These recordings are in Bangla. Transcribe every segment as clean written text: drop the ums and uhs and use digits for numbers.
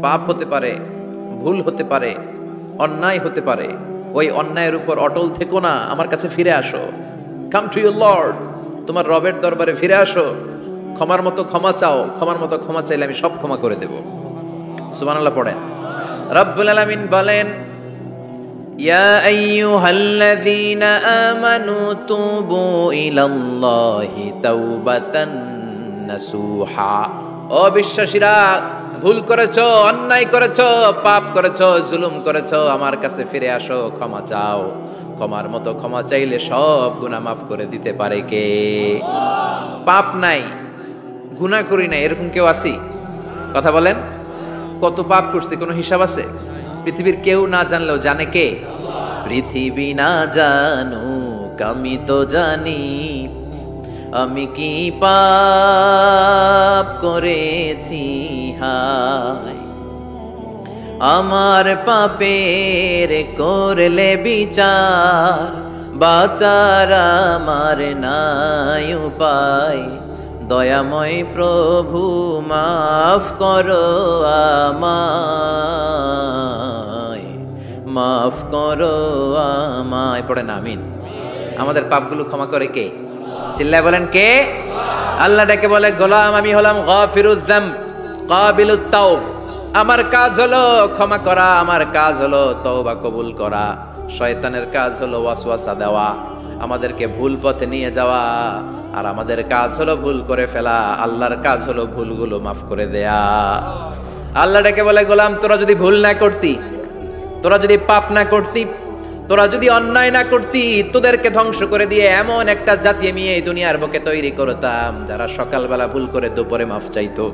পাপ হতে পারে, ভুল হতে পারে, অন্যায় হতে পারে। ওই অন্যায়ের উপর অটল থেকো না, আমার কাছে ফিরে আসো। কাম টু ইউর লর্ড, তোমার রবের দরবারে ফিরে আসো। ক্ষমার মতো ক্ষমা চাও, ক্ষমার মতো ক্ষমা চাইলে আমি সব ক্ষমা করে দেব। সুবহানাল্লাহ পড়েন। রব্বুল আলামিন বলেন, ইয়া আইয়ুহাল্লাযীনা আমানু তুবু ইলাল্লাহি তাওবাতান নাসুহা। ও বিশ্বাসীরা, ভুল করেছো, অন্যায় করেছো, পাপ করেছো, জুলুম করেছো, আমার কাছে ফিরে আসো, ক্ষমা চাও। ক্ষমার মতো ক্ষমা চাইলে সব গুনাহ মাফ করে দিতে পারে কে? পাপ নাই, গুনাহ করি নাই, এরকম কেউ আছি? কথা বলেন। কত পাপ করছি, কোনো হিসাব আছে? পৃথিবীর কেউ না জানলেও জানে কে? পৃথিবী না জানুক আমি তো জানি, আমি কি পাপ করেছি হায়। আমার পাপের করলে বিচার, বাঁচার আমার নাই উপায়। দয়াময় প্রভু মাফ করো আমায়, মাফ করো আমায়। পড়েন আমিন। আমাদের পাপগুলো ক্ষমা করে কে? চিল্লায় বলেন কে? আল্লাহ ডেকে বলে, গোলাম আমি হলাম গাফিরুয যামব কাবিলুত তাওব। আমার কাজ হলো ক্ষমা করা, আমার কাজ হলো তওবা কবুল করা। শয়তানের কাজ হলো ওয়াসওয়াসা দেওয়া, আমাদেরকে ভুল পথে নিয়ে যাওয়া। আর আমাদের কাজ হলো ভুল করে ফেলা, আল্লাহর কাজ হলো ভুলগুলো মাফ করে দেয়া। আল্লাহ ডেকে বলে, গোলাম তোরা যদি ভুল না করতি, তোরা যদি পাপ না করতি, তোরা যদি অন্যায় না করতি, তোদেরকে ধ্বংস করে দিয়ে এমন একটা জাতি আমি এই দুনিয়ার বুকে তৈরি করতাম, যারা সকালবেলা ভুল করে দুপুরে মাফ চাইতো,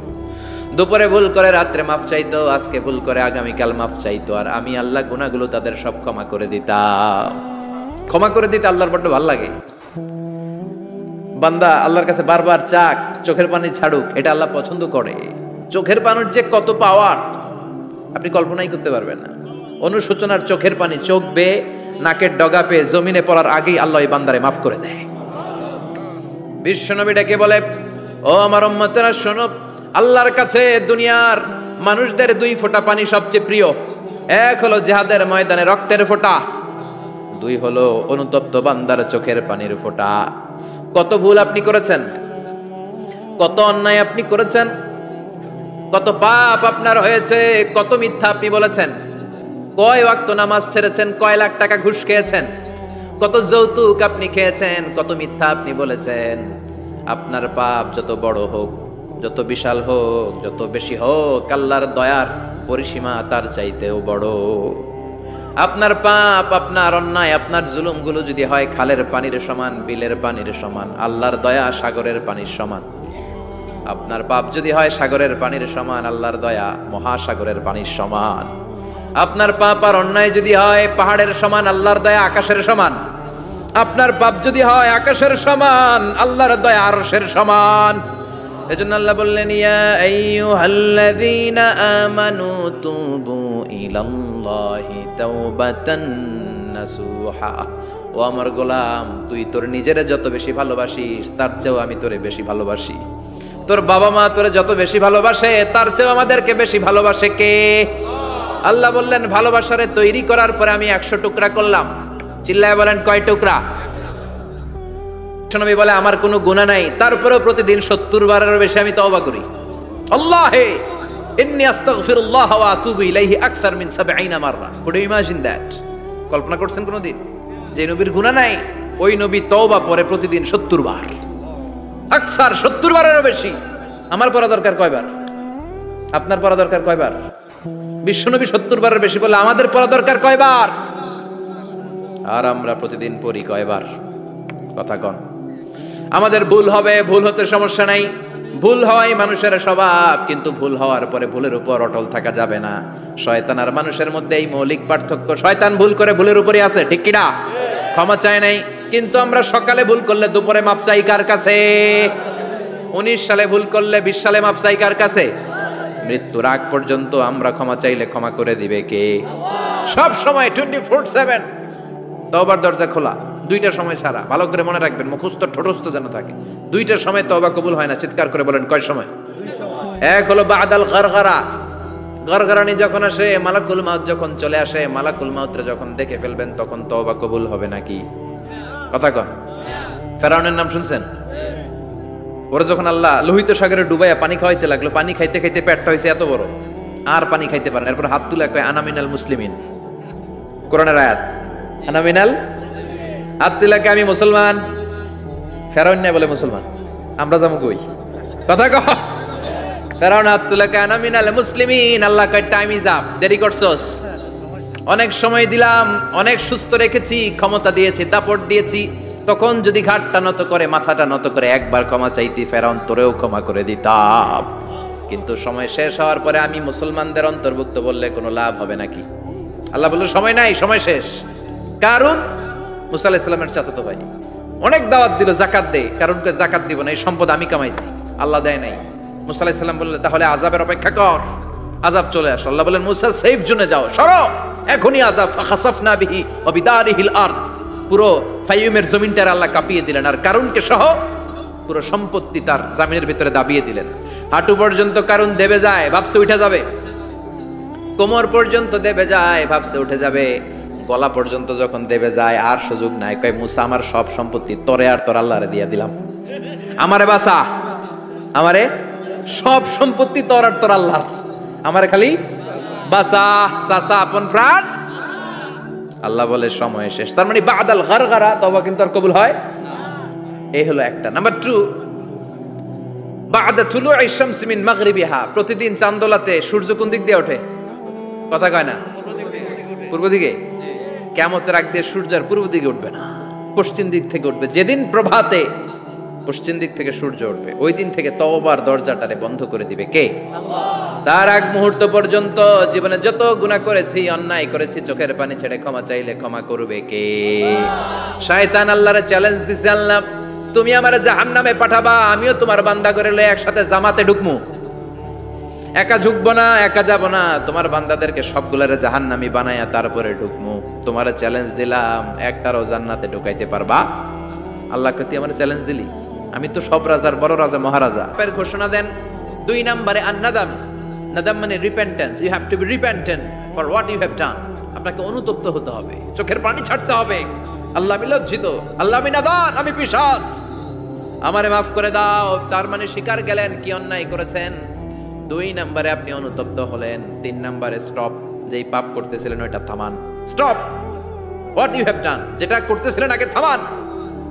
দুপুরে ভুল করে রাত্রে মাফ চাইতো, আজকে ভুল করে আগামীকাল মাফ চাইতো। আর আমি আল্লাহ গুনাহগুলো তাদের সব ক্ষমা করে দিতাম। ক্ষমা করে দিতে আল্লাহর বড্ড ভালো লাগে। বান্দা আল্লাহর কাছে বারবার চাক, চোখের পানি ছাড়ুক, এটা আল্লাহ পছন্দ করে। চোখের পানির যে কত পাওয়ার আপনি কল্পনাই করতে পারবেন না। অনুশোচনার চোখের পানি, চোখ বেয়ে নাকের ডগা পেয়ে জমিনে পড়ার আগেই আল্লাহ এই বান্দারে মাফ করে দেয়। বিশ্বনবী ডেকে বলে, ও আমার উম্মতেরা শোনো, আল্লাহর কাছে দুনিয়ার মানুষদের দুই ফোঁটা পানি সবচেয়ে প্রিয়। এক হলো জিহাদের ময়দানে রক্তের ফোঁটা, দুই হলো অনুতপ্ত বান্দার চোখের পানির ফোঁটা। কত ভুল আপনি করেছেন, কত অন্যায় আপনি করেছেন, কত পাপ আপনার হয়েছে, কত মিথ্যা আপনি বলেছেন, কয় ওয়াক্ত নামাজ ছেড়েছেন, কয় লাখ টাকা ঘুষ খেয়েছেন, কত যৌতুক আপনি খেয়েছেন, কত মিথ্যা আপনি বলেছেন। আপনার পাপ যত বড় হোক, যত বিশাল হোক, যত বেশি হোক, আল্লাহর দয়ার পরিসীমা তার চাইতেও বড়। আপনার পাপ, আপনার অন্যায়, আপনার জুলুমগুলো যদি হয় খালের পানির সমান, বিলের পানির সমান, আল্লাহর দয়া সাগরের পানির সমান। আপনার পাপ যদি হয় সাগরের পানির সমান, আল্লাহর দয়া মহাসাগরের পানির সমান। আপনার পাপ আর অন্যায় যদি হয় পাহাড়ের সমান, আল্লাহর দয়া আকাশের সমান। আপনার পাপ যদি হয় আকাশের সমান, আল্লাহর দয়া আরশের সমান। এজন্য আল্লাহ বললেন, ইয়া আইয়ুহাল্লাযীনা আমানু তুবু ইলাল্লাহি তাওবাতান নাসুহা। ও আমার গোলাম, তুই তোর নিজেরে যত বেশি ভালোবাসিস, তার চেয়েও আমি তোরে বেশি ভালোবাসি। তোর বাবা মা তোরে যত বেশি ভালোবাসে, তার চেয়েও আমাদেরকে বেশি ভালোবাসে কে? আল্লাহ বললেন, ভালোবাসারে তৈরি করার পরে আমি 100 টুকরা করলাম। চিল্লায় বলেন কয় টুকরা? নবী বলে, আমার কোনো গুনাহ নাই, তারপরেও প্রতিদিন 70 বারেরও বেশি আমি তওবা করি। আল্লাহে ইন্নী আস্তাগফিরুল্লাহ ওয়া আতুবু ইলাইহি আকসার মিন 70 মাররা। Could you imagine that? কল্পনা করছেন কোনদিন যে নবীর গুনাহ নাই, ওই নবী তওবা পড়ে প্রতিদিন 70 বার, আকসার 70 বারেরও বেশি। আমার পড়া দরকার কয়বার? আপনার পড়া দরকার কয়বার? বিশ্বনবী 70 বারের বেশি বলে আমাদের পড়া দরকার কয়বার? আর আমরা প্রতিদিন পড়ি কয়বার? কথা কন। আমাদের ভুল হবে, ভুল হতে সমস্যা নাই, ভুল হওয়াই মানুষের স্বভাব, কিন্তু ভুল হওয়ার পরে ভুলের উপর অটল থাকা যাবে না। শয়তান আর মানুষের মধ্যে এই মৌলিক পার্থক্য। শয়তান ভুল করে ভুলের উপরই আছে, ঠিক কি না? ক্ষমা চায় নাই, কিন্তু আমরা সকালে ভুল করলে দুপুরে মাপ চাই কার কাছে? 19 সালে ভুল করলে 20 সালে মাপ চাই কার কাছে? মৃত্যুর আগ পর্যন্ত আমরা ক্ষমা চাইলে ক্ষমা করে দিবে কে? সব সময় 24/7 তওবার দরজা খোলা, দুইটা সময় ছাড়া। ভালো করে মনে রাখবেন, মুখস্থ ঠোঁটস্থ যেন থাকে। দুইটার সময় তওবা কবুল হয় না। চিৎকার করে বলেন কয় সময়? এক হলো বাদাল গারগারা, গরগরানি যখন আসে, মালাকুল মাউত যখন চলে আসে, মালাকুল মাউতরে যখন দেখে ফেলবেন তখন তওবা কবুল হবে নাকি? কথা কন। ফেরাউনের নাম শুনছেন? ওরা যখন আল্লাহ লোহিত সাগরে ডুবাইয়া পানি খাওয়াইতে লাগলো, পানি খাইতে খাইতে পেটটা হয়েছে এত বড়, আর পানি খাইতে পারে না। এরপর হাত তুলে কয় আনা মিনাল মুসলিমিন, কোরআনের আয়াত, আনা মিনাল, হাত তুলে কয় আমি মুসলমান। ফেরাউন না বলে মুসলমান, আমরা যাবো কই? কথা কহ। ফেরাউন হাত তুলে কয় আনা মিনাল মুসলিমিন। আল্লাহ কয় টাইম ইজ আপ, দেরি করছস, অনেক সময় দিলাম, অনেক সুস্থ রেখেছি, ক্ষমতা দিয়েছি, দাপট দিয়েছি, তখন যদি ঘাটটা নত করে, মাথাটা নত করে একবার ক্ষমা চাইতি, ফেরাউন তোরেও ক্ষমা করে দিতাম। কিন্তু সময় শেষ হওয়ার পরে আমি মুসলমানদের অন্তর্ভুক্ত বললে কোনো লাভ হবে নাকি? আল্লাহ বলল সময় নাই, সময় শেষ। কারণ মুসা আলাইহিস সালামের চাচাতো ভাই অনেক দাওয়াত দিল, জাকাত দে, কারণকে জাকাত দিব না, এই সম্পদ আমি কামাইছি, আল্লাহ দেয় নাই। মুসা আলাইহিস সালাম বললেন তাহলে আযাবের অপেক্ষা কর। আযাব চলে আসলো। আল্লাহ বললেন মুসা সেফ জোনে যাও, সরো, এখনই আযাব। ফাখাসাফনা বিহি ওয়া বিদারিহিল আরদ, পুরো ফাইয়ুমের জমিনটার আল্লাহ কাঁপিয়ে দিলেন, আর কারুনকে সহ পুরো সম্পত্তি তার জামিনের ভিতরে দাবিয়ে দিলেন। হাঁটু পর্যন্ত কারুন দেবে যায়, ভাবছে উঠে যাবে, কোমর পর্যন্ত দেবে যায়, ভাবছে উঠে যাবে, গলা পর্যন্ত যখন দেবে যায় আর সুযোগ নাই। কয় মুসা আমার সব সম্পত্তি তোরে আর তোর আল্লাহরে দিয়ে দিলাম, আমারে বাসা, আমারে সব সম্পত্তি তোর আর তোর আল্লাহর, আমারে খালি বাসা, চাচা আপন প্রাণ। আল্লাহ বলে সময় শেষ। তার মানে বাদাল গারগারা তওবা কিন্তু আর কবুল হয়। এই হলো একটা। নাম্বার 2, বাদা তুলুই শামস মিন মাগরিবিহা, প্রতিদিন চাঁদোলাতে সূর্য কোন দিক দিয়ে ওঠে? কথা কয় না? পূর্ব দিকে। কিয়ামতের আগ দিয়ে সূর্য আর পূর্ব দিকে উঠবে না, পশ্চিম দিক থেকে উঠবে। যেদিন প্রভাতে পশ্চিম দিক থেকে সূর্য উঠবে, ওই দিন থেকে তওবার দরজাটারে বন্ধ করে দিবে কে? আল্লাহ। তার আগ মুহূর্ত পর্যন্ত জীবনে যত গুনাহ করেছি, অন্যায় করেছি, চোখের পানি ছেড়ে ক্ষমা চাইলে ক্ষমা করবে কে? শয়তান আল্লাহরে চ্যালেঞ্জ দিছে, আল্লাহ তুমি আমারে জাহান্নামে পাঠাবা, আমিও তোমার বান্দা করে লয়ে একসাথে জামাতে ঢুকমু, একা ঝুঁকবো না, একা যাব না, তোমার বান্দাদেরকে সবগুলারে জাহান্নামী বানায়া তারপরে ঢুকমু। তোমারে চ্যালেঞ্জ দিলাম, একটারও জান্নাতে ঢুকাইতে পারবা? আল্লাহকে তুই আমার চ্যালেঞ্জ দিলি? আমি তো সব রাজার বড় রাজা, মহারাজা। এর ঘোষণা দেন 2 নম্বরে আন-নাদাম। নাদাম মানে repentance. You have to be repentant for what you have done. আপনাকে অনুতপ্ত হতে হবে, চোখের পানি ছাড়তে হবে। আল্লাহ আমি লজ্জিত, আল্লাহ আমি নাদান, আমি পিশাচ, আমারে মাফ করে দাও। তার মানে স্বীকার গেলেন কি অন্যায় করেছেন। 2 নম্বরে আপনি অনুতপ্ত হলেন। 3 নম্বরে স্টপ, যেই পাপ করতেছিলেন ওইটা থামান। Stop what you have done, যেটা করতেছিলেন আগে থামান।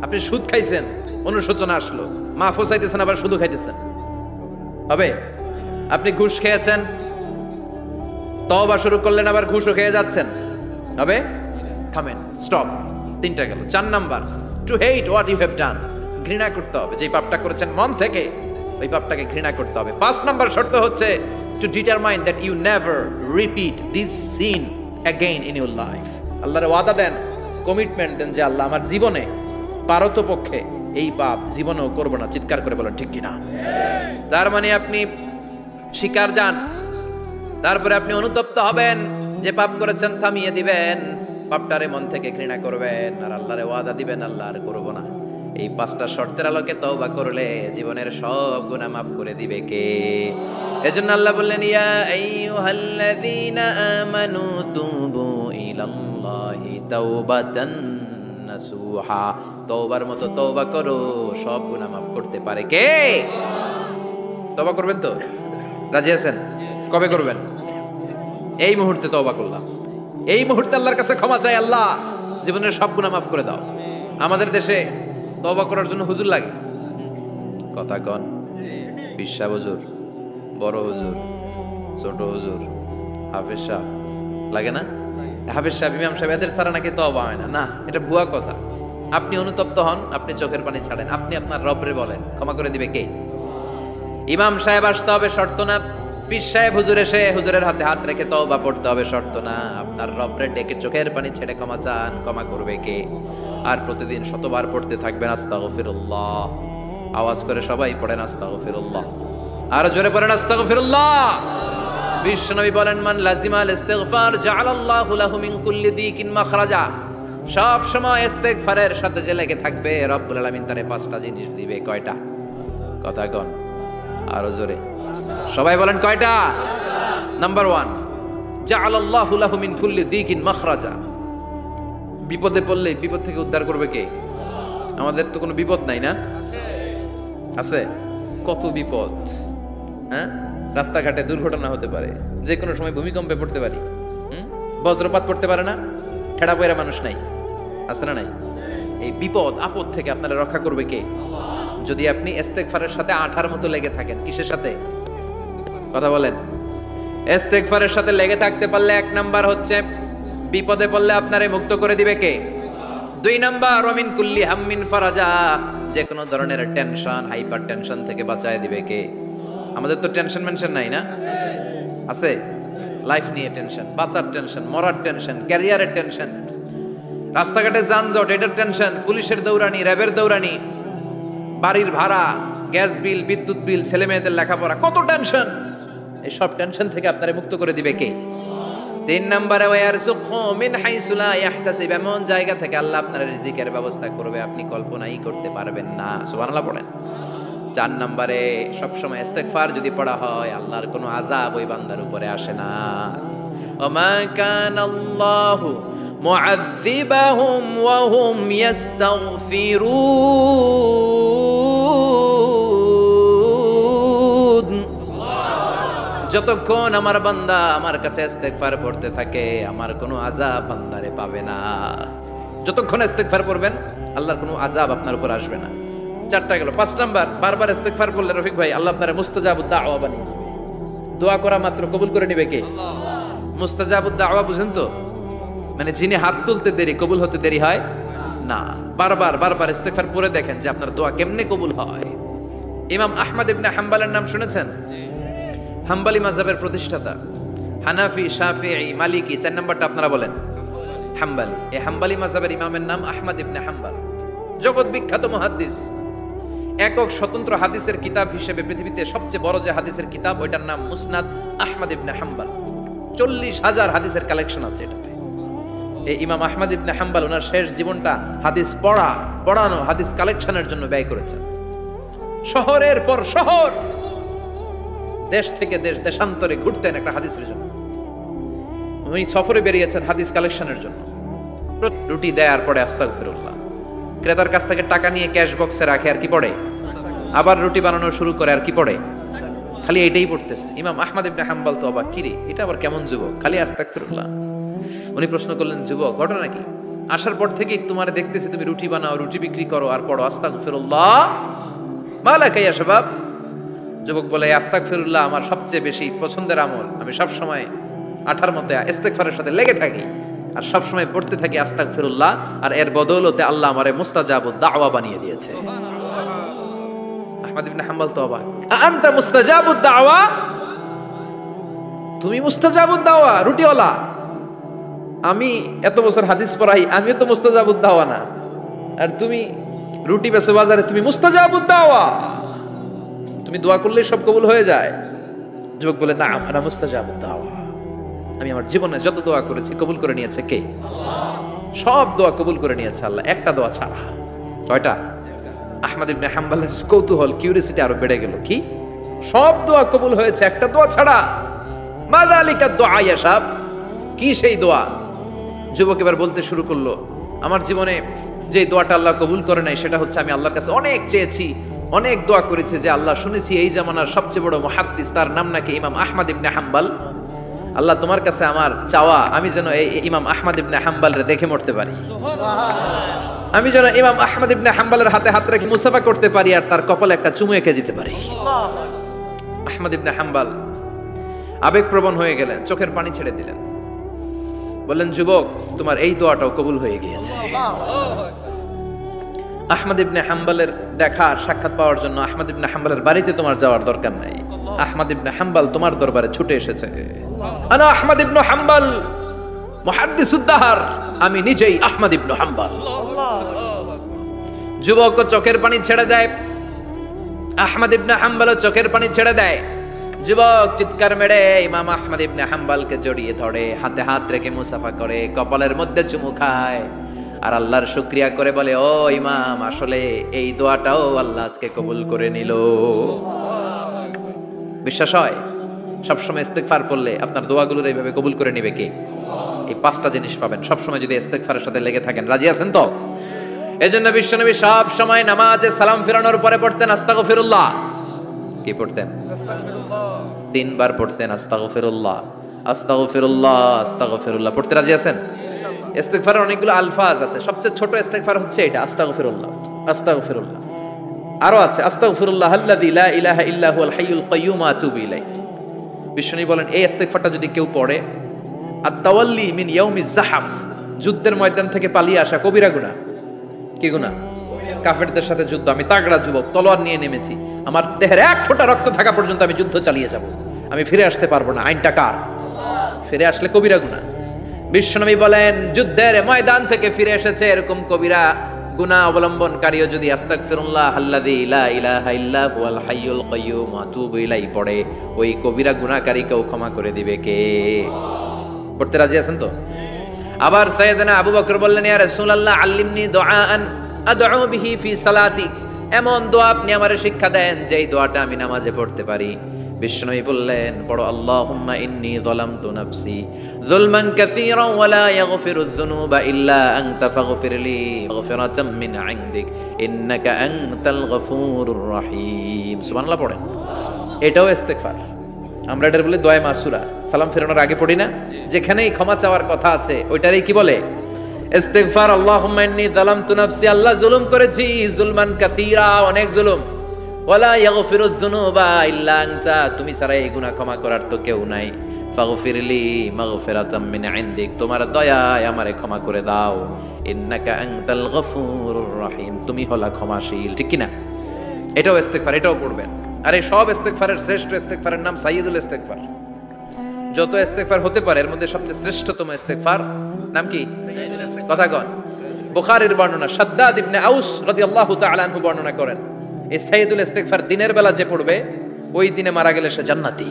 আপনি সুদ খাইছেন, অনুশোচনা আসলো, মাফও চাইতেছেন, আবার সুদও খাইতেছেন, হবে? আপনি ঘুষ খেয়েছেন, তওবা শুরু করলেন, আবার ঘুষও খেয়ে যাচ্ছেন, হবে? থামেন, স্টপ। 3টা গেল। 4 number, to hate what you have done, ঘৃণা করতে হবে। যেই পাপটা করেছেন মন থেকে, ওই পাপটাকে ঘৃণা করতে হবে। 5 নাম্বার শর্ত হচ্ছে to determine that you never repeat this sin again in your life. আল্লাহর ওয়াদা দেন, কমিটমেন্ট দেন যে আল্লাহ আমার জীবনে পারতপক্ষে এই পাপ জীবনেও করব না। চিৎকার করে বলেন ঠিক কিনা? তার মানে আপনি স্বীকার যান, তারপরে আপনি অনুতপ্ত হবেন, যে পাপ করেছেন থামিয়ে দিবেন, পাপটারে মন থেকে ঘৃণা করবেন, আর আল্লাহরে ওয়াদা দিবেন আল্লাহ আর করব না। এই 5টা শর্তের আলোকে তওবা করলে জীবনের সব গুনাহ মাফ করে দিবে কে? এজন্য আল্লাহ বললেন ইয়া আইয়ুহাল্লাযীনা আমানু তুবু ইলাল্লাহি তাওবাতান নাসুহা, তওবার মতো তওবা করো, সব গুনাহ মাফ করতে পারে কে? তওবা করবেন তো? রাজি আছেন? কবে করবেন? এই মুহূর্তে তওবা করলাম, এই মুহূর্তে আল্লাহর কাছে ক্ষমা চাই, আল্লাহ জীবনের সব গুনাহ মাফ করে দাও। আমাদের দেশে তওবা করার জন্য হুজুর লাগে, কথা কন? বিশা হুজুর, বড় হুজুর, ছোট হুজুর, হাফেজ সাহেব লাগে না? হাফেজ সাহেব, ইমাম সাহেব, এদের ছাড়া নাকি তওবা হয় না। না, এটা ভুয়া কথা। আপনি অনুতপ্ত হন, আপনি চোখের পানি ছাড়েন, আপনি আপনার রবরে বলেন, ক্ষমা করে দিবে কে? ইমাম সাহেব আসতে হবে শর্ত না, পীর সাহেব হুজুর এসে হুজুরের হাতে হাত রেখে তওবা পড়তে হবে শর্ত না। আপনার রবরে ডেকে চোখের পানি ছেড়ে ক্ষমা চান, ক্ষমা করবে কে? আর প্রতিদিন শতবার পড়তে থাকবেন আস্তাগফিরুল্লাহ। আওয়াজ করে সবাই পড়েন আস্তাগফিরুল্লাহ, আর জোরে পড়েন আস্তাগফিরুল্লাহ। বিশ্বনবী বলেন মান লাজিমাল ইস্তিগফার জাআলাল্লাহু লাহু মিন কুল্লি দিকিন মাখরাজা। সব সময় ইস্তিগফারের সাথে যে লেগে থাকবে, রব্বুল আলামিন তারে 5টা জিনিস দিবে। কয়টা? কথা কন আরো জোরে। সবাই বলেন কয়টা? নাম্বার 1, জাআলাল্লাহু লাহু মিন কুল্লি দিকিন মাখরাজা। বিপদে পড়লে বিপদ থেকে উদ্ধার করবে কে? আমাদের তো কোনো বিপদ নাই না? আছে? কত বিপদ, হ্যাঁ? রাস্তাঘাটে দুর্ঘটনা হতে পারে, যে কোনো সময় ভূমিকম্পে পড়তে পারি, বজ্রপাত পড়তে পারে না, ঠেড়া পয়রা মানুষ নাই, আছে না নাই? এই বিপদ আপদ থেকে আপনারা রক্ষা করবে কে? যদি আপনি ইস্তেগফারের সাথে আঠার মতো লেগে থাকেন। কিসের সাথে? কথা বলেন। ইস্তেগফারের সাথে লেগে থাকতে পারলে 1 নাম্বার হচ্ছে বিপদে পড়লে আপনারে মুক্ত করে দিবে কে? 2 নাম্বার ওমিন কুল্লি হাম্মিন ফারাজা, যে কোনো ধরনের টেনশন, হাইপার টেনশন থেকে বাঁচায় দিবে কে? আমাদের তো টেনশন মেনশন নাই না? আছে? লাইফ নিয়ে টেনশন, বাঁচার টেনশন, মরার টেনশন, ক্যারিয়ারের টেনশন, রাস্তাঘাটে যানজট এটার টেনশন, পুলিশের দৌড়ানি, র্যাবের দৌড়ানি, বাড়ির ভাড়া, গ্যাস বিল, বিদ্যুৎ বিল, ছেলে মেয়েদের লেখাপড়া, কত টেনশন। এই সব টেনশন থেকে আপনারে মুক্ত করে দিবে কে? 3 নম্বরে ওয়ারযুকহু মিন হাইসু লা ইয়াহতাসিব, এমন জায়গা থেকে আল্লাহ আপনার রিজিকের ব্যবস্থা করবে আপনি কল্পনাই করতে পারবেন না। সুবহানাল্লাহ পড়েন। 4 নম্বরে সবসময় ইস্তেগফার যদি পড়া হয় আল্লাহর কোনো আযাব ওই বান্দার উপরে আসে না। ওমা কানাল্লাহু মুআযযিবাহুম ওয়া হুম ইস্তাগফিরুন। যতক্ষণ আমার বান্দা আমার কাছে ইস্তেগফার পড়তে থাকে আমার কোনো আযাব বান্দারে পাবে না। যতক্ষণ ইস্তেগফার পড়বেন আল্লাহর কোনো আযাব আপনার উপর আসবে না। 4টা গেল। 5 নাম্বার, বারবার ইস্তেগফার পড়লে রফিক ভাই আল্লাহ আপনারে মুস্তাজাবুদ দাওয়া বানিয়ে দিবে। দোয়া করা মাত্র কবুল করে নেবে কে? আল্লাহ। মুস্তাজাবুদ দাওয়া বুঝেন তো? মানে যিনি হাত তুলতে দেরি কবুল হতে দেরি হয় না। বারবার ইস্তেগফার পড়ে দেখেন যে আপনার দোয়া কেমনে কবুল হয়। ইমাম আহমদ ইবনে হাম্বলের নাম শুনেছেন? হাম্বলি মাযহাবের প্রতিষ্ঠাতা। হানাফি, শাফিঈ, মালিকি, 4 নাম্বারটা আপনারা বলেন হাম্বলি। এই হাম্বলি মাযহাবের ইমামের নাম আহমদ ইবনে হাম্বল। জগৎ বিখ্যাত মুহাদ্দিস। একক স্বতন্ত্র হাদিসের কিতাব হিসেবে পৃথিবীতে সবচেয়ে বড় যে হাদিসের কিতাব ওইটার নাম মুসনাদ আহমদ ইবনে হাম্বল। 40,000 হাদিসের কালেকশন আছে এটাতে। এই ইমাম আহমদ ইবনে হাম্বল ওনার শেষ জীবনটা হাদিস পড়ানো, হাদিস কালেকশনের জন্য ব্যয় করেছেন। শহরের পর শহর, দেশ থেকে দেশ, দেশান্তরে ঘুরতেন একটা হাদিসের জন্য। উনি সফরে বেরিয়েছেন হাদিস কালেকশনের জন্য। রুটি দেয়ার পরে আস্তাগফিরুল্লাহ, ক্রেতার কাছ থেকে টাকা নিয়ে ক্যাশ বক্সে রাখে আর কি পড়ে, আবার রুটি বানানো শুরু করে আর কি পড়ে, খালি এটাই পড়তেছে। ইমাম আহমদ ইবনে হাম্বল তো অবাক, কিরে এটা আবার কেমন যুবক, খালি আস্তাগফিরুল্লাহ। উনি প্রশ্ন করলেন, যুবক ঘটনা কি? আসার পর থেকেই তোমারে দেখতেছি তুমি রুটি বানাও, রুটি বিক্রি করো আর পড়ো আস্তাগফিরুল্লাহ, মালাকা ইয়া শাবাব। যুবক বলে, আস্তাগফিরুল্লাহ আমার সবচেয়ে বেশি পছন্দের আমল, আমি সব সময় আঠার মতো ইস্তেগফারের সাথে লেগে থাকি আর সব সময় পড়তে থাকি আস্তাগফিরুল্লাহ, আর এর বদৌলতে আল্লাহ আমারে মুস্তাজাবুদ দাওয়া বানিয়ে দিয়েছে। আহমদ ইবনে হাম্বল তো অবাক, আনতা মুস্তাজাবুদ দাওয়া, তুমি মুস্তাজাবুদ দাওয়া, রুটিওয়ালা। আমি এত বছর হাদিস পড়াই, আমিও তো মুস্তাজাবুদ দাওয়া না, আর তুমি রুটি বেচো বাজারে, তুমি মুস্তাজাবুদ দাওয়া, তুমি দোয়া করলে সব কবুল হয়ে যায়। যুবক বলে, না আনা মুস্তাজাবুদ দাওয়া, আমি আমার জীবনে যত দোয়া করেছি কবুল করে নিয়েছে কে? সব দোয়া কবুল করে নিয়েছে আল্লাহ, একটা দোয়া ছাড়া। কয়টা? আহমদ ইবনে হাম্বলের কৌতূহল, কিউরিওসিটি আরো বেড়ে গেল। কি? সব দোয়া কবুল হয়েছে একটা দোয়া ছাড়া। মাযালিকা দুআ ইয়া শাব, কি সেই দোয়া? যুবক এবার বলতে শুরু করলো, আমার জীবনে যে দোয়াটা আল্লাহ কবুল করে নাই সেটা হচ্ছে আমি আল্লাহর কাছে অনেক চেয়েছি, অনেক দোয়া করেছি, যে আল্লাহ শুনেছি এই জামানার সবচেয়ে বড় মুহাদ্দিস, তার নাম নাকি ইমাম আহমদ ইবনে হাম্বল। আল্লাহ তোমার কাছে আমার চাওয়া, আমি যেন এই ইমাম আহমদ ইবনে হাম্বলরে দেখে মরতে পারি, আমি যেন ইমাম আহমদ ইবনে হাম্বলের হাতে হাত রেখে মুসাফা করতে পারি আর তার কপালে একটা চুমু এঁকে দিতে পারি। আহমদ ইবনে হাম্বল আবেগপ্রবণ হয়ে গেলেন, চোখের পানি ছেড়ে দিলেন, বললেন, যুবক তোমার এই দোয়াটাও কবুল হয়ে গিয়েছে। আহমদ ইবনে হাম্বলের দেখা সাক্ষাৎ পাওয়ার জন্য আহমদ ইবনে হাম্বলের বাড়িতে তোমার যাওয়ার দরকার নাই, আহমদ ইবনে হাম্বল তোমার দরবারে ছুটে এসেছে। আনা আহমদ ইবনে হাম্বল মুহাদ্দিসুদ দাহর, আমি নিজেই আহমদ ইবনে হাম্বল। যুবক চোখের পানি ছেড়ে দেয়, আহমদ ইবনে হাম্বল চোখের পানি ছেড়ে দেয়। যুবক চিৎকার মেরে ইমাম আহমদ ইবনে হাম্বলকে জড়িয়ে ধরে, হাতে হাত রেখে মুসাফা করে, কপালের মধ্যে চুমু খায় আর আল্লাহর শুকরিয়া করে বলে, ও ইমাম, আসলে এই দোয়াটাও আল্লাহ আজকে কবুল করে নিল। বিশ্বাস হয়? সবসময় ইস্তেগফার পড়লে আপনার দোয়াগুলোর এইভাবে কবুল করে নেবে কে? এই পাঁচটা জিনিস পাবেন সবসময় যদি ইস্তেগফারের সাথে লেগে থাকেন। রাজি আছেন তো? এজন্য বিশ্বনবী সব সময় নামাজে সালাম ফিরানোর পরে পড়তেন আস্তাগফিরুল্লাহ। কি পড়তেন? তিনবার পড়তেন আস্তাগফিরুল্লাহ, আস্তাগফিরুল্লাহ, আস্তাগফিরুল্লাহ। পড়তে রাজি আছেন? ইস্তেগফারের অনেকগুলো আলফাজ আছে, সবচেয়ে ছোট ইস্তেগফার হচ্ছে এটা, আস্তাগফিরুল্লাহ, আস্তাগফিরুল্লাহ। আরো আছে আস্তাগফিরুল্লাহ আল্লাযী লা ইলাহা ইল্লা হুয়াল হাইয়ুল কাইয়্যুম আতুবু ইলাইহি। বিশ্বনবী বলেন এই ইস্তেগফারটা যদি কেউ পড়ে, আত-তাওয়াল্লি মিন ইয়াউমিজ জাহাফ, যুদ্ধের ময়দান থেকে পালিয়ে আসা কবিরা গুনাহ। কি গুনাহ? কাফেরদের সাথে যুদ্ধ, আমি তাগড়া যুবক, তলোয়ার নিয়ে নেমেছি, আমার দেহের এক ফোঁটা রক্ত থাকা পর্যন্ত আমি যুদ্ধ চালিয়ে যাব, আমি ফিরে আসতে পারবো না, আইনটা কার? ফিরে আসলে কবিরা গুনাহ। বিশ্বনবী বলেন যুদ্ধের ময়দান থেকে ফিরে এসেছে এরকম কবিরা গুনাহ অবলম্বনকারীও যদি আস্তাগফিরুল্লাহ আল্লাযী লা ইলাহা ইল্লা হুয়াল হাইয়ুল কাইয়্যুম আতুবু ইলাইহি পড়ে, ওই কবিরা গুনাহকারীকেও ক্ষমা করে দিবে কে? পড়তে রাজি আছেন তো? আবার সাইয়েদনা আবু বকর বললেন ইয়া রাসূলুল্লাহ আল্লিমনি দুআআন আদউ বিহি ফি সালাতিক, এমন দোয়া আপনি আমারে শিক্ষা দেন যে এই দোয়াটা আমি নামাজে পড়তে পারি। বিশ্বনবী বললেন পড়ো আল্লাহুম্মা ইন্নী যালামতু নাফসি যুলমান কাসীরান ওয়া লা ইয়াগফিরুয যুনুবা ইল্লা আনতা ফাগফিরলি মাগফিরাতাম মিন ইনদিক ইন্নাকা আনতাল গফুরুর রহিম। সুবহানাল্লাহ পড়েন। এটাও ইস্তেগফার। আমরা এটার বলে দোয়া মাসুরা, সালাম ফেরানোর আগে পড়ি না? যেখানেই ক্ষমা চাওয়ার কথা আছে ওইটারই কি বলে? ইস্তেগফার। আল্লাহুম্মা ইন্নী যালামতু নাফসি, আল্লাহ জুলুম করেছি, যুলমান কাসীরা, অনেক জুলুম, ওয়ালা ইয়াগফিরুয যুনুবা ইল্লা আনতা, তুমি ছাড়া এই গুনাহ ক্ষমা করার তো কেউ নাই, ফাগফিরলি মাগফিরাতাম মিন ইনদিক, তোমার দয়ায় আমারে ক্ষমা করে দাও, ইন্নাকা আনতাল গফুরুর রহিম, তুমি হলা ক্ষমাশীল। ঠিক কি না? এটাও ইস্তেগফার, এটাও পড়বেন। আর এই সব ইস্তেগফারের শ্রেষ্ঠ ইস্তেগফারের নাম সাইয়্যিদুল ইস্তেগফার। যত ইস্তেগফার হতে পারে এর মধ্যে সবচেয়ে শ্রেষ্ঠতম ইস্তেগফার নাম কি? কথা কন। বুখারীর বর্ণনা, শাদ্দাদ ইবনে আউস রাদিয়াল্লাহু তাআলা আনহু বর্ণনা করেন এই সাইয়্যিদুল ইস্তেগফার দিনের বেলা যে পড়বে ওই দিনে মারা গেলে সে জান্নাতি।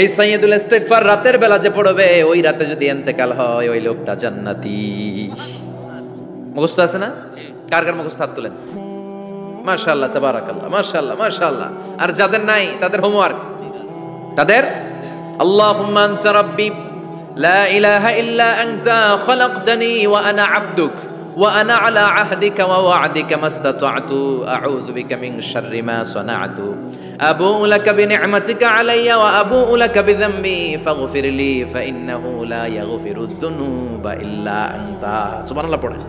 এই সাইয়্যিদুল ইস্তেগফার রাতের বেলা যে পড়বে ওই রাতে যদি ইন্তেকাল হয় ওই লোকটা জান্নাতি। মুখস্থ আছে না? কার কার মুখস্থ হাত তোলেন? মাশাআল্লাহ, তাবারাকাল্লাহ, মাশাআল্লাহ, মাশাআল্লাহ। আর যাদের নাই তাদের হোমওয়ার্ক, তাদের আল্লাহুম্মা আনতা রাব্বি লা ইলাহা ইল্লা আনতা খালাকতানি ওয়া আনা আবদুক ওয়া আনা আলা আহদিকা ওয়া ওয়া'দিকা মাসতাতa'তু আউযু বিকা মিন শাররি মা সানা'তু আবু'ু লাকা বিনি'মাতিকা আলাইয়া ওয়া আবু'ু লাকা বিযামবি ফাগফিরলি ফাইন্নাহু লা ইয়াগফিরুয যুনুবা ইল্লা আনতা। সুবহানাল্লাহ পড়েন।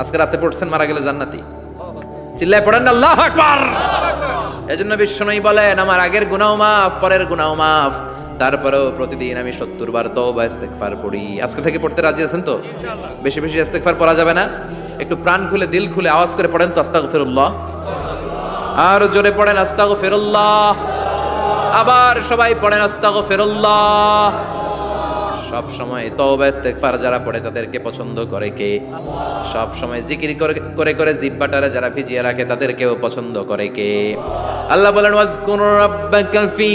আজকে রাতে পড়ছেন, মারা গেলে জান্নাতি। চিল্লায় পড়েন আল্লাহু আকবার। এজন্য বিশ্বনবী বলেন আমার আগের গুনাহ মাফ, পরের গুনাহ মাফ, তারপরেও প্রতিদিন আমি 70 বার তওবা ইস্তেগফার পড়ি। আজকে থেকে পড়তে রাজি আছেন তো? বেশি বেশি ইস্তেগফার পড়া যাবে না? একটু প্রাণ খুলে দিল খুলে আওয়াজ করে পড়েন তো আস্তাগফিরুল্লাহ। আর জোরে পড়েন আস্তাগফিরুল্লাহ। আবার সবাই পড়েন আস্তাগফিরুল্লাহ। সব সময় তওবা ইস্তেগফার যারা পড়ে তাদেরকে পছন্দ করে কে? সব সময় জিকির করে করে জিহ্বাটারে যারা ভিজিয়ে রাখে তাদেরকেও পছন্দ করে কে? আল্লাহ বলেন ওয়াজকুর রাব্বাকা ফি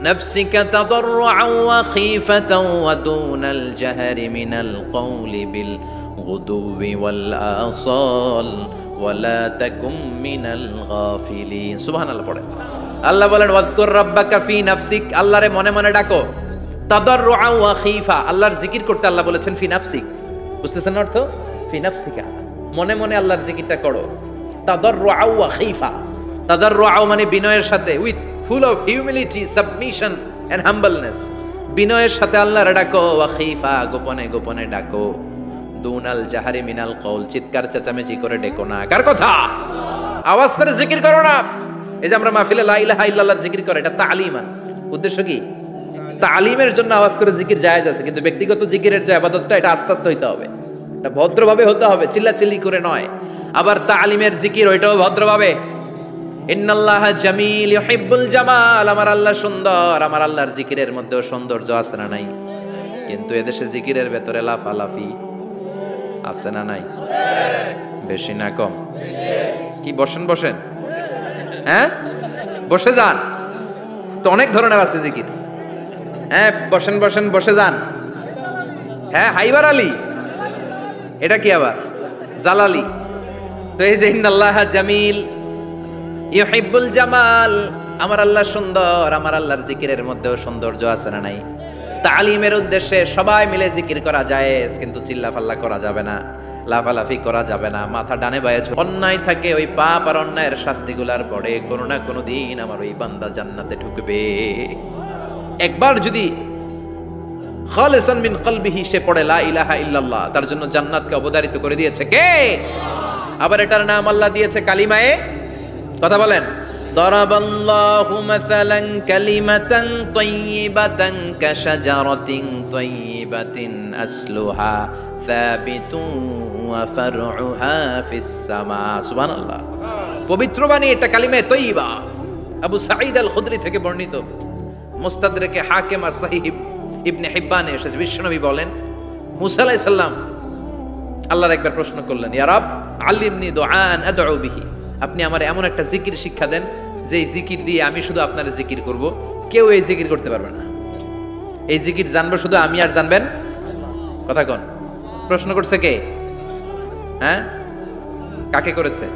নাফসিকা তাদাররুআন ওয়া খীফাতান ওয়া দুনাল জাহরি মিনাল কওলি বিল গুদুবি ওয়াল আসাল ওয়া লা তাকুম মিনাল গাফিলিন। সুবহানাল্লাহ পড়ে। আল্লাহ বলেন ওয়াজকুর রাব্বাকা ফি নাফসিক, আল্লাহরে মনে মনে ডাকো, তাদাররুআন ওয়া খীফা, আল্লাহর জিকির করতে আল্লাহ বলেছেন ফি নাফসিক। বুঝতেছেন অর্থ? ফি নাফসিকা, মনে মনে আল্লাহর জিকিরটা করো। তাদাররুআন ওয়া খীফা, তাদাররুআন মানে বিনয়ের সাথে, with full of humility, submission and humbleness, বিনয়ের সাথে আল্লাহর ডাকো। ওয়া খীফা, গোপনে গোপনে ডাকো। দুনাল জাহারি মিনাল কওল, চিৎকার চেঁচামেচি করে ডেকো না। কার কথা? আওয়াজ করে জিকির করো না। এই যে আমরা মাহফিলে লা ইলাহা ইল্লাল্লাহ জিকির করে, এটা তালিমান। উদ্দেশ্য কি? তালিমের জন্য আওয়াজ করে জিকির জায়েজ আছে, কিন্তু ব্যক্তিগত জিকিরের যে ইবাদতটা এটা আস্তে আস্তে হইতে হবে, এটা ভদ্রভাবে হতে হবে, চিল্লাচিল্লি করে নয়। আবার তালিমের জিকির ওইটাও ভদ্রভাবে। ইন্নাল্লাহা জামিল ইউহিব্বুল জামাল, আমার আল্লাহ সুন্দর, আমার আল্লাহর জিকিরের মধ্যেও সৌন্দর্য আছে না নাই? কিন্তু এদেশে জিকিরের ভেতরে লাফালাফি আছে না নাই? বেশি না কম? কি বসেন বসেন, হ্যাঁ বসে যান তো, অনেক ধরনের আছে জিকির। হ্যাঁ বসেন বসেন, বসে যান। হ্যাঁ হাইবার আলী, এটা কি আবার জালালি? তো এই যে ইন্নাল্লাহা জামিল ইউহিব্বুল জামাল, আমার আল্লাহ সুন্দর, আমার আল্লাহর জিকিরের মধ্যেও সৌন্দর্য আছে না নাই? তালিমের উদ্দেশ্যে সবাই মিলে জিকির করা যায়, কিন্তু চিল্লাফাল্লা করা যাবে না, লাফালাফি করা যাবে না, মাথা ডানে বায়ে অন্যায় থাকে। ওই পাপ আর অন্যায়ের শাস্তিগুলার পরে কোনো না কোনো দিন আমার ওই বান্দা জান্নাতে ঢুকবে। একবার যদি খালিসান মিন কলবিহি সে পড়ে লা ইলাহা ইল্লাল্লাহ, তার জন্য জান্নাতকে অবধারিত করে দিয়েছে কে? আবার এটার নাম আল্লাহ দিয়েছে কালিমায়ে, কথা বলেন, দরাবাল্লাহু মাসালান কালিমাতান তাইয়িবাতান কাশাজারাতিন তাইয়িবাতিন আসলুহা সাবিতুন ওয়া ফারউহা ফিস সামা। সুবহানাল্লাহ। পবিত্র বাণী এটা কালিমায়ে তাইয়িবা। আবু সাঈদ আল খুদরি থেকে বর্ণিত, মুস্তাদরাকে হাকিম আর সহিহ ইবনে হিব্বানে এসেছে, বিশ্বনবী বলেন মুসা আলাইহিস সালাম আল্লাহর একবার প্রশ্ন করলেন, ইয়া রব আল্লিমনি দুআআন আদউ বিহি, আপনি আমার এমন একটা জিকির শিক্ষা দেন যে জিকির দিয়ে আমি শুধু আপনার জিকির করব, কেউ এই জিকির করতে পারবে না। এই জিকির জানবো শুধু আমি, আর জানবেন কথা কোন? প্রশ্ন করছে কে? হ্যাঁ, কাকে করেছে?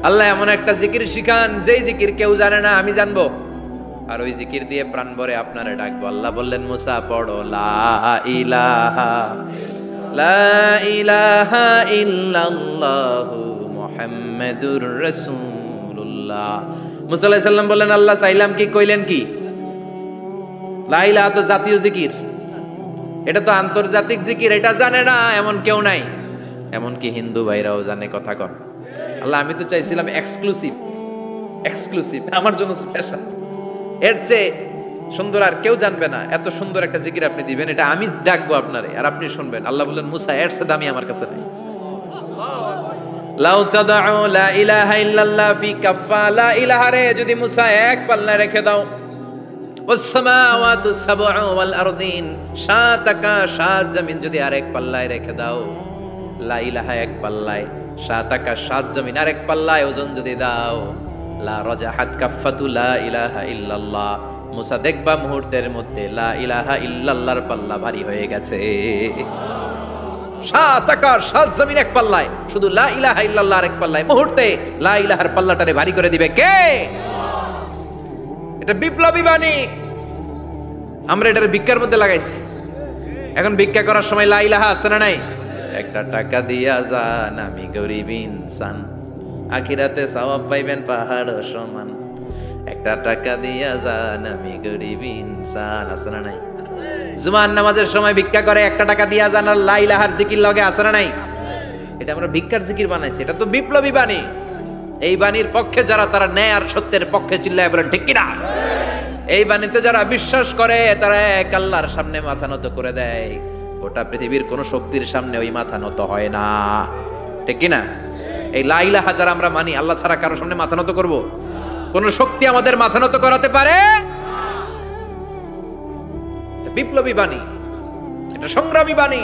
আল্লাহ এমন একটা জিকির শিখান যেই জিকির কেউ জানে না, আমি জানবো, আর ওই জিকির দিয়ে প্রাণ ভরে আপনারে ডাকবো। আল্লাহ বললেন মুসা পড়ো লা ইলাহা ইল্লাল্লাহু মুহাম্মাদুর রাসূলুল্লাহ। মুসা আলাইহিস সালাম বললেন আল্লাহ চাইলাম কি, কইলেন কি? লা ইলাহা তো জাতীয় জিকির, এটা তো আন্তর্জাতিক জিকির, এটা জানে না এমন কেউ নাই, এমনকি হিন্দু ভাইরাও জানে, কথা কন। আল্লাহ আমি তো চাইছিলাম এক্সক্লুসিভ আমার জন্য স্পেশাল, এর চেয়ে সুন্দর আর কেউ জানবে না, এত সুন্দর একটা জিকির আপনি দিবেন, এটা আমি ডাকবো আপনারে আর আপনি শুনবেন। আল্লাহ বললেন মুসা এর চেয়ে দামি আমার কাছে নাই। লাউ তাদউ লা ইলাহা ইল্লাল্লাহ ফি কাফা, লা ইলাহা রে যদি মুসা এক পাল্লায় রেখে দাও, ওয়াস সামাওয়াতু সাবউ ওয়াল আরদিন, সাত আকাশ সাত জমিন যদি আরেক পাল্লায় রেখে দাও, লা ইলাহা এক পাল্লায়, সাত আকাশ সাত জমিন আরেক পাল্লায় ওজন যদি দাও, লা রাজাহাত কাফাতু লা ইলাহা ইল্লাল্লাহ, মুসা দেখবা মুহূর্তের মধ্যে লা ইলাহা ইল্লাল্লাহর পাল্লা ভারী হয়ে গেছে। সাত আকাশ সাত জমিন এক পাল্লায়, শুধু লা ইলাহা ইল্লাল্লাহ আরেক পাল্লায়, মুহূর্তে লা ইলাহার পাল্লাটারে ভারী করে দিবে কে? এটা বিপ্লবী বাণী। আমরা এটার ভিক্ষার মধ্যে লাগাইছি, এখন ভিক্ষা করার সময় লা ইলাহা আছে না নাই? একটা টাকা দিয়া যান আমি গরিব ইনসান, আখিরাতে সওয়াব পাইবেন পাহাড় সমান, একটা টাকা দিয়া যান আমি গরিব ইনসান, আছে না নাই? জুমার নামাজের সময় ভিক্ষা করে একটা টাকা দিয়া যান, আর লা ইলাহার জিকির লগে আছে না নাই? এটা আমরা ভিক্ষার জিকির বানাইছি, এটা তো বিপ্লবী বাণী। এই বাণীর পক্ষে যারা, তারা ন্যায় আর সত্যের পক্ষে চিল্লায় বলেন ঠিক কিনা? এই বাণীতে যারা বিশ্বাস করে তারা এক আল্লাহর সামনে মাথা নত করে দেয়, গোটা পৃথিবীর কোন শক্তির সামনে ওই মাথা নত হয় না, ঠিক কিনা? এই লা ইলাহা যারা আমরা মানি, আল্লাহ ছাড়া কারোর সামনে মাথা নত করব? কোন শক্তি আমাদের মাথা নত করাতে পারে? বিপ্লবী বাণী, এটা সংগ্রামী বাণী।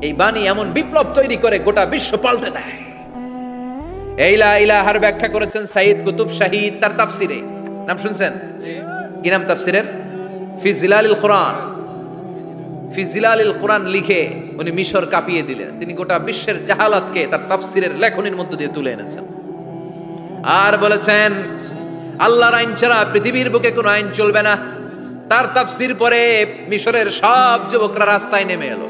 এই বাণী এমন বিপ্লব তৈরি করে গোটা বিশ্ব পাল্টে দেয়। এই লা ইলাহার ব্যাখ্যা করেছেন সাইয়্যিদ কুতুব শাহীদ তার তাফসিরে, নাম শুনছেন? কি নাম তাফসিরের? ফি জিলালিল কোরআন। ফি জিলালিল কোরআন লিখে উনি মিশর কাঁপিয়ে দিলেন। তিনি গোটা বিশ্বের জাহালাতকে তার তাফসিরের লেখনীর মধ্য দিয়ে তুলে এনেছেন। আর বলেছেন আল্লাহর আইন ছাড়া পৃথিবীর বুকে কোনো আইন চলবে না। তার তাফসির পরে মিশরের সব যুবকরা রাস্তায় নেমে এলো।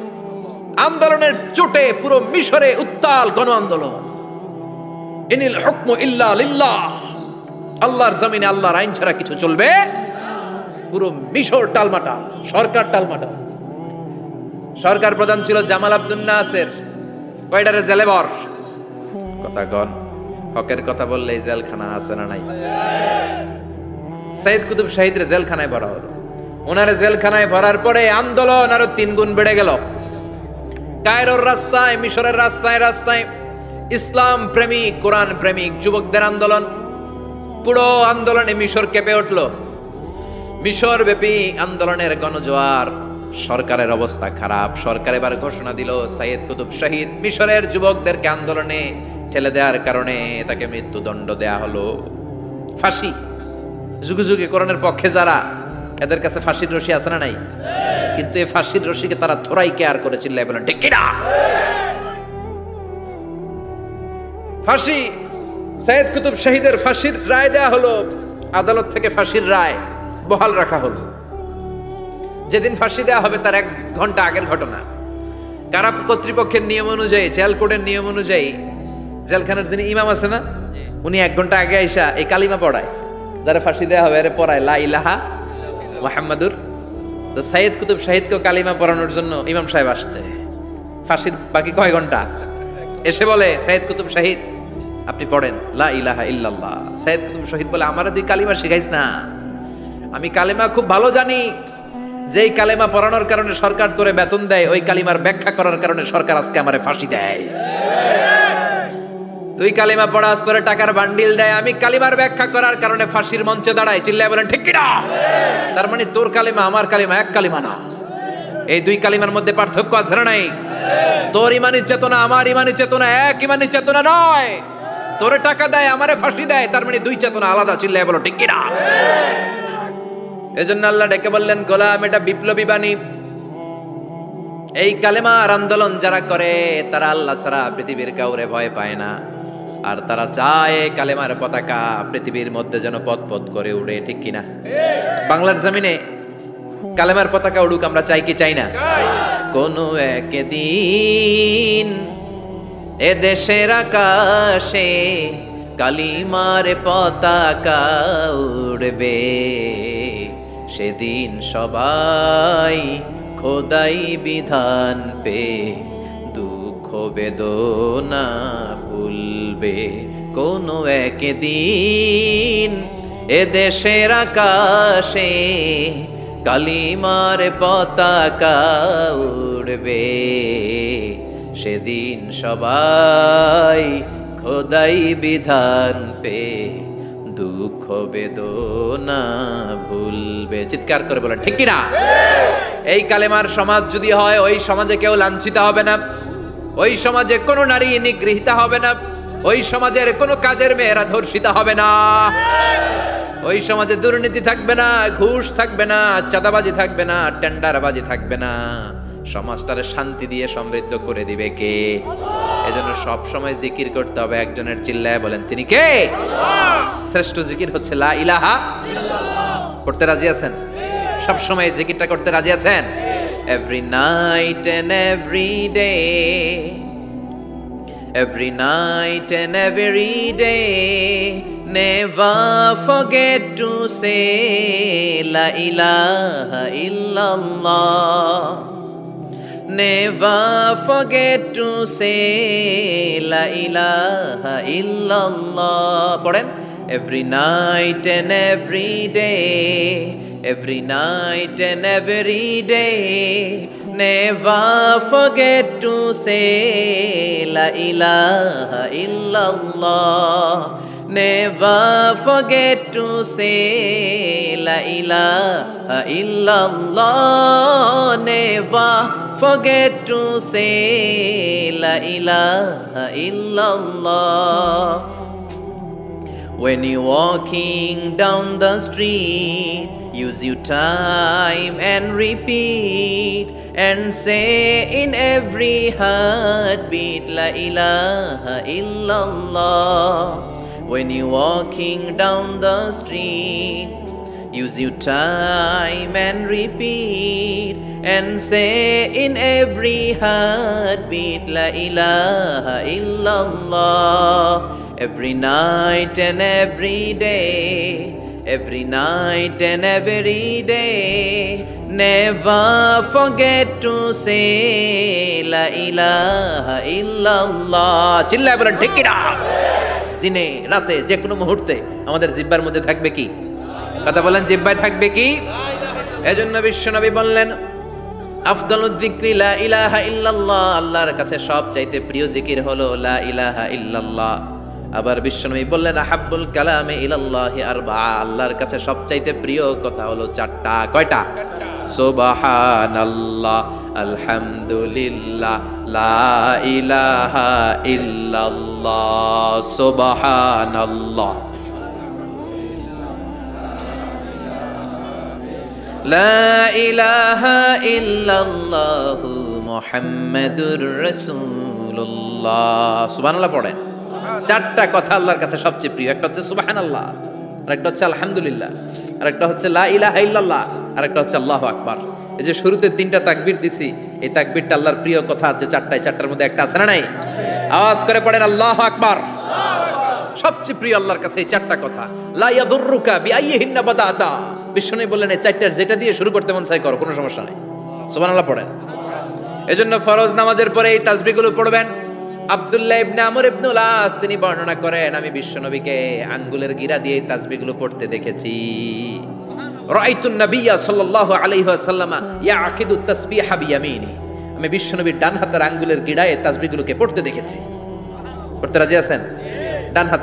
আন্দোলনের চোটে পুরো মিশরে উত্তাল গণ আন্দোলন। ইনিল হুকমু ইল্লা লিল্লাহ, আল্লাহর জমিনে আল্লাহর আইন ছাড়া কিছু চলবে? পুরো মিশর টালমাটাল, সরকার টালমাটাল। সরকার প্রধান ছিল জামাল আব্দুল নাসের, কয়টারে জেলেবর, কথা কন, হকের কথা বললে জেলখানা আছে না নাই? সাইয়্যিদ কুতুব শাহীদের জেলখানায় ভরা হলো। ওনারে জেলখানায় ভরার পরে আন্দোলন আরো 3 গুণ বেড়ে গেল। কায়রোর রাস্তায়, মিশরের রাস্তায় রাস্তায় ইসলাম প্রেমিক, কোরআন প্রেমিক যুবকদের আন্দোলন। পুরো আন্দোলনে মিশর কেঁপে উঠল। মিশর ব্যাপী আন্দোলনের গণজোয়ার। সরকারের অবস্থা খারাপ। সরকার এবার ঘোষণা দিল সাইয়্যিদ কুতুব শাহীদ মিশরের যুবকদেরকে আন্দোলনে ঠেলে দেওয়ার কারণে তাকে মৃত্যুদণ্ড দেয়া হলো, ফাঁসি। যুগে যুগে কোরআনের পক্ষে যারা, এদের কাছে ফাঁসির রশি আছে না নাই? কিন্তু এই ফাঁসির রশিকে তারা থোড়াই কেয়ার করে চিল্লায় বলেন ঠিক কিনা? ফাঁসি, সাইয়্যিদ কুতুব শাহীদের ফাঁসির রায় দেয়া হলো। আদালত থেকে ফাঁসির রায় বহাল রাখা হলো। যেদিন ফাঁসি দেওয়া হবে তার 1 ঘন্টা আগের ঘটনা। কারা কর্তৃপক্ষের নিয়ম অনুযায়ী, জেল কোডের নিয়ম অনুযায়ী জেলখানার যিনি ইমাম আছে না, উনি 1 ঘন্টা আগে আইসা এই কালিমা পড়ায়, যারা ফাঁসি দেওয়া হবে আরে পড়ায় লা ইলাহা মুহাম্মাদুর। তো সাইয়েদ কুতুব শাহিদকে কালিমা পড়ানোর জন্য ইমাম সাহেব আসছে। ফাঁসির বাকি কয় ঘন্টা, এসে বলে সাইয়েদ কুতুব শাহিদ আপনি পড়েন লা ইলাহা ইল্লাল্লাহ। সাইয়েদ কুতুব শাহিদ বলে আমারে তুই কালিমা শিখাইস না, আমি কালিমা খুব ভালো জানি। যেই কালিমা পড়ানোর কারণে সরকার তোরে বেতন দেয়, ওই কালিমার ব্যাখ্যা করার কারণে সরকার আজকে আমারে ফাঁসি দেয়। তুই কালিমা পড়াস, তোরে টাকার বান্ডিল দেয়, আমি কালিমার ব্যাখ্যা করার কারণে ফাঁসির মঞ্চে দাঁড়াই, চিল্লায় বলেন ঠিক কি না? তার মানে তোর কালিমা আমার কালিমা এক কালিমা না, এই 2 কালিমার মধ্যে পার্থক্য আছে না নাই? তোর ইমানি চেতনা আমার ইমানি চেতনা এক ইমানি চেতনা নয়। তোরে টাকা দেয়, আমারে ফাঁসি দেয়, তার মানে 2 চেতনা আলাদা, চিল্লায় বলো ঠিক কি না? এজন্য আল্লাহ ডেকে বললেন গোলাম এটা বিপ্লবী বাণী। এই কালেমার আন্দোলন যারা করে তারা আল্লাহ ছাড়া পৃথিবীর কাউরে ভয় পায় না, আর তারা চায় কালেমার পতাকা পৃথিবীর মধ্যে যেন পথ পথ করে উড়ে, ঠিক কিনা? বাংলার জমিনে কালেমার পতাকা উড়ুক, আমরা চাই কি চাই না? কোন একদিন এ দেশের আকাশে কালিমার পতাকা উড়বে, সেদিন সবাই খোদাই বিধান পে দুঃখ বেদনা ভুলবে। কোন একদিন এ দেশের আকাশে কালিমার পতাকা উড়বে, সেদিন সবাই খোদাই বিধান পে দুঃখ বেদনা ভুলবে। চিৎকার করে বলেন ঠিক কিনা? এই কালেমার সমাজ যদি হয়, ওই সমাজে কেউ লাঞ্ছিত হবে না, ওই সমাজে কোনো নারী নিগৃহীতা হবে না, ওই সমাজের কোনো কাজের মেয়েরা ধর্ষিতা হবে না, ওই সমাজে দুর্নীতি থাকবে না, ঘুষ থাকবে না, চাঁদাবাজি থাকবে না, টেন্ডারবাজি থাকবে না। সমাজটারে শান্তি দিয়ে সমৃদ্ধ করে দিবে কে? এজন্য সব সময় জিকির করতে হবে একজনের, চিল্লায় বলেন তিনি কে? শ্রেষ্ঠ জিকির হচ্ছে লা ইলাহা ইল্লাল্লাহ। করতে রাজি আছেন? সব সময় জিকিরটা করতে রাজি আছেন? Every night and every day, every night and every day, never forget to say la ilaha illallah, never forget to say la ilaha illallah. পড়েন every night and every day, every night and every day, never forget to say la ilaha illallah, never forget to say la ilaha illallah, never forget to say la ilaha illallah. When you're walking down the street, use your time and repeat and say in every heartbeat la ilaha illallah. When you're walking down the street, use your time and repeat and say in every heartbeat la ilaha illallah. Every night and every day, every night and every day, never forget to say la ilaha illallah. চিল্লায় বলেন ঠিক কি না? দিনে রাতে যে কোনো মুহূর্তে আমাদের জিহ্বার মধ্যে থাকবে কি? কথা বলেন, জিহ্বায় থাকবে কি? এজন্য বিশ্বনবী বললেন আফদালুয যিকরি লা ইলাহা ইল্লাল্লাহ, আল্লাহর কাছে সবচাইতে প্রিয় জিকির হলো লা ইলাহা ইল্লাল্লাহ। আবার বিশ্বনবী বললেন আহাব্বুল কালামে ইলাল্লাহি আরবাআ, আল্লাহর কাছে সবচাইতে প্রিয় কথা হলো 4টা। কয়টা? সুবহানাল্লাহ, আলহামদুলিল্লাহ, লা ইলাহা ইল্লাল্লাহ, সুবহানাল্লাহ, লা ইলাহা ইল্লাল্লাহ, মুহাম্মাদুর রাসূলুল্লাহ। সুবহানাল্লাহ পড়েন। 4টা কথা আল্লাহর কাছে সবচেয়ে প্রিয়। একটা হচ্ছে সুবহানাল্লাহ, আরেকটা হচ্ছে আলহামদুলিল্লাহ, আরেকটা হচ্ছে লা ইলাহা ইল্লাল্লাহ, আরেকটা হচ্ছে আল্লাহু আকবার। এই যে শুরুতে 3টা তাকবীর দিছি, এই তাকবীরটা আল্লাহর প্রিয় কথা যে 4টার মধ্যে একটা আছে না নাই? আওয়াজ করে পড়েন আল্লাহু আকবার। সবচেয়ে প্রিয় আল্লাহর কাছে এই 4টা কথা। লা ইয়াদুররুকা বিআইয়িহিন্না বাদাতা, বিশ্বনবী বললেন এই 4টার যেটা দিয়ে শুরু করতে মন চাই করো, কোনো সমস্যা নাই। সুবহানাল্লাহ পড়েন। এজন্য ফরজ নামাজের পরে এই তাসবিহগুলো পড়বেন। আব্দুল্লাহ ইবনে আমর ইবনে আস তিনি বর্ণনা করেন, আমি বিশ্বনবীকে আঙ্গুলের গিরা দিয়ে এই তাসবিহগুলো পড়তে দেখেছি। রাআইতুন নাবিয়্যা সাল্লাল্লাহু আলাইহি ওয়াসাল্লাম ইয়াকিদু তাসবিহা বিয়ামিনি, আমি বিশ্বনবীর ডান হাতের আঙ্গুলের গিরায় এই তাসবিহগুলোকে পড়তে দেখেছি। পড়তে রাজি আছেন? ডান হাত